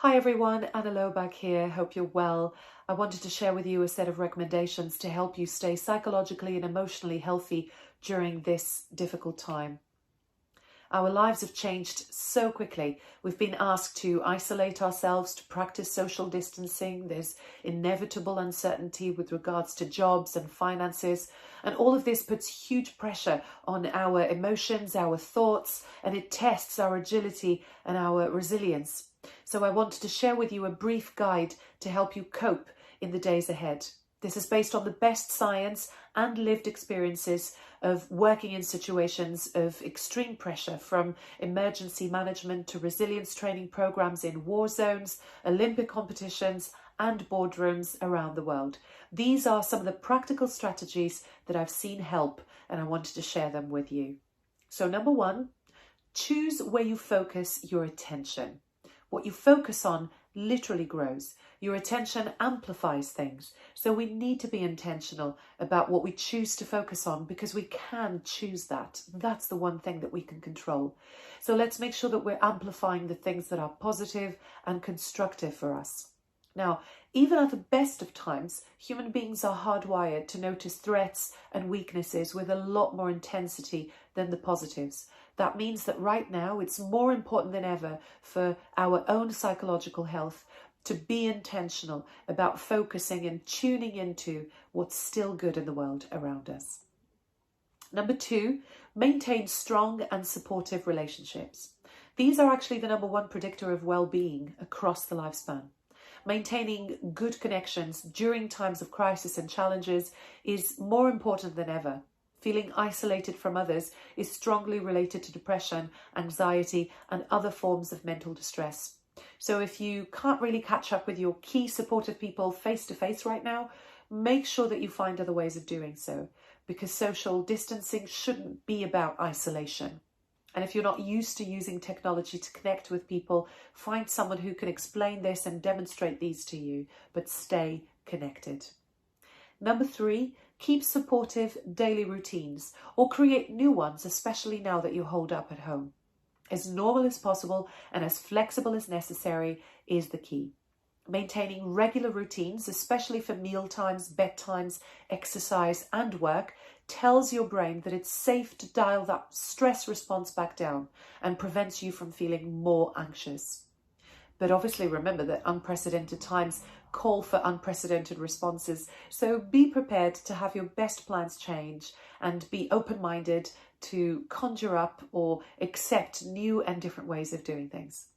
Hi everyone, Ana Loback here. Hope you're well. I wanted to share with you a set of recommendations to help you stay psychologically and emotionally healthy during this difficult time. Our lives have changed so quickly. We've been asked to isolate ourselves, to practice social distancing. There's inevitable uncertainty with regards to jobs and finances. And all of this puts huge pressure on our emotions, our thoughts, and it tests our agility and our resilience. So I wanted to share with you a brief guide to help you cope in the days ahead. This is based on the best science and lived experiences of working in situations of extreme pressure, from emergency management to resilience training programs in war zones, Olympic competitions and boardrooms around the world. These are some of the practical strategies that I've seen help, and I wanted to share them with you. So number one, choose where you focus your attention. What you focus on literally grows. Your attention amplifies things. So we need to be intentional about what we choose to focus on, because we can choose that. That's the one thing that we can control. So let's make sure that we're amplifying the things that are positive and constructive for us. Now, even at the best of times, human beings are hardwired to notice threats and weaknesses with a lot more intensity than the positives. That means that right now it's more important than ever for our own psychological health to be intentional about focusing and tuning into what's still good in the world around us. Number two, maintain strong and supportive relationships. These are actually the number one predictor of well-being across the lifespan. Maintaining good connections during times of crisis and challenges is more important than ever. Feeling isolated from others is strongly related to depression, anxiety, and other forms of mental distress. So if you can't really catch up with your key supportive people face to face right now, make sure that you find other ways of doing so, because social distancing shouldn't be about isolation. And if you're not used to using technology to connect with people, find someone who can explain this and demonstrate these to you, but stay connected. Number three, keep supportive daily routines or create new ones, especially now that you're holed up at home. As normal as possible and as flexible as necessary is the key. Maintaining regular routines, especially for meal times, bedtimes, exercise and work, tells your brain that it's safe to dial that stress response back down and prevents you from feeling more anxious. But obviously remember that unprecedented times call for unprecedented responses. So be prepared to have your best plans change and be open-minded to conjure up or accept new and different ways of doing things.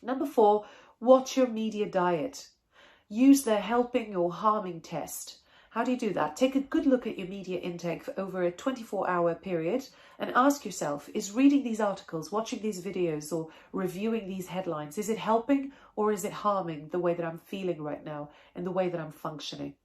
Number four, watch your media diet. Use the helping or harming test. How do you do that? Take a good look at your media intake for over a 24-hour period and ask yourself, is reading these articles, watching these videos or reviewing these headlines, is it helping or is it harming the way that I'm feeling right now and the way that I'm functioning?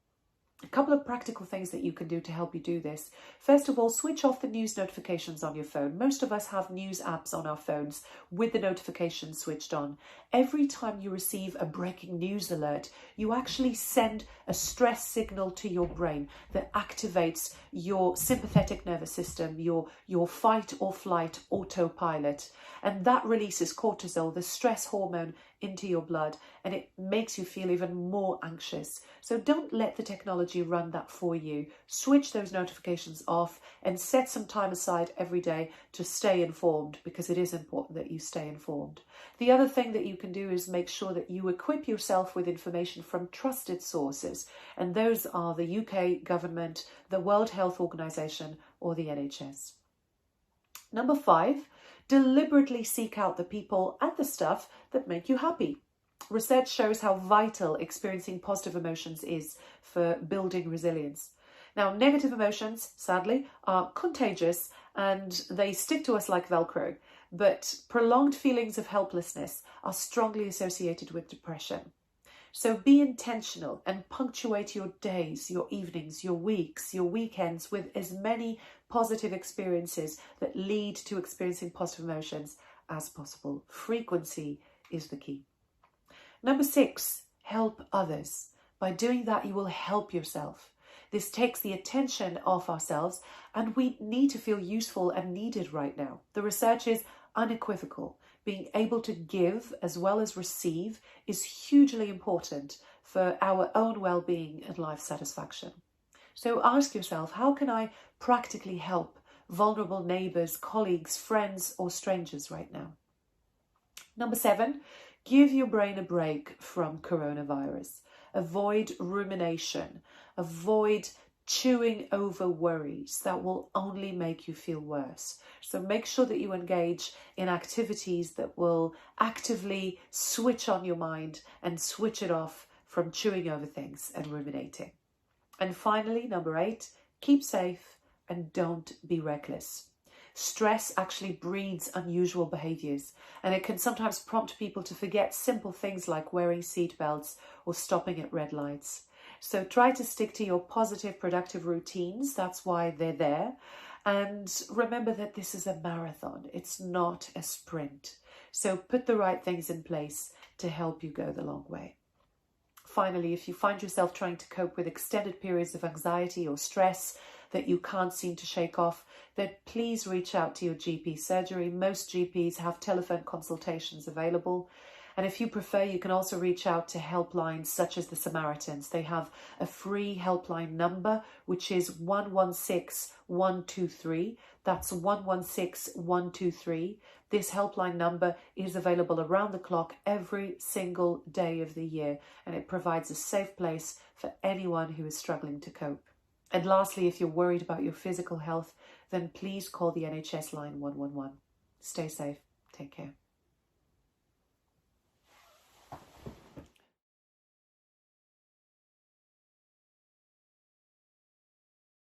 A couple of practical things that you can do to help you do this. First of all, switch off the news notifications on your phone. Most of us have news apps on our phones with the notifications switched on. Every time you receive a breaking news alert, you actually send a stress signal to your brain that activates your sympathetic nervous system, your fight or flight autopilot. And that releases cortisol, the stress hormone, into your blood, and it makes you feel even more anxious. So don't let the technology run that for you. Switch those notifications off and set some time aside every day to stay informed, because it is important that you stay informed. The other thing that you can do is make sure that you equip yourself with information from trusted sources, and those are the UK government, the World Health Organization, or the NHS. Number five, deliberately seek out the people and the stuff that make you happy. Research shows how vital experiencing positive emotions is for building resilience. Now, negative emotions, sadly, are contagious and they stick to us like Velcro, but prolonged feelings of helplessness are strongly associated with depression. So be intentional and punctuate your days, your evenings, your weeks, your weekends with as many positive experiences that lead to experiencing positive emotions as possible. Frequency is the key. Number six, help others. By doing that, you will help yourself. This takes the attention off ourselves, and we need to feel useful and needed right now. The research is unequivocal. Being able to give as well as receive is hugely important for our own well-being and life satisfaction. So ask yourself, how can I practically help vulnerable neighbours, colleagues, friends, or strangers right now? Number 7, give your brain a break from coronavirus. Avoid rumination. Avoid chewing over worries that will only make you feel worse. So make sure that you engage in activities that will actively switch on your mind and switch it off from chewing over things and ruminating. And finally, number 8, keep safe and don't be reckless. Stress actually breeds unusual behaviours, and it can sometimes prompt people to forget simple things like wearing seatbelts or stopping at red lights. So try to stick to your positive, productive routines. That's why they're there. And remember that this is a marathon. It's not a sprint. So put the right things in place to help you go the long way. Finally, if you find yourself trying to cope with extended periods of anxiety or stress that you can't seem to shake off, then please reach out to your GP surgery. Most GPs have telephone consultations available. And if you prefer, you can also reach out to helplines such as the Samaritans. They have a free helpline number, which is 116123. That's 116123. This helpline number is available around the clock every single day of the year, and it provides a safe place for anyone who is struggling to cope. And lastly, if you're worried about your physical health, then please call the NHS line 111. Stay safe. Take care.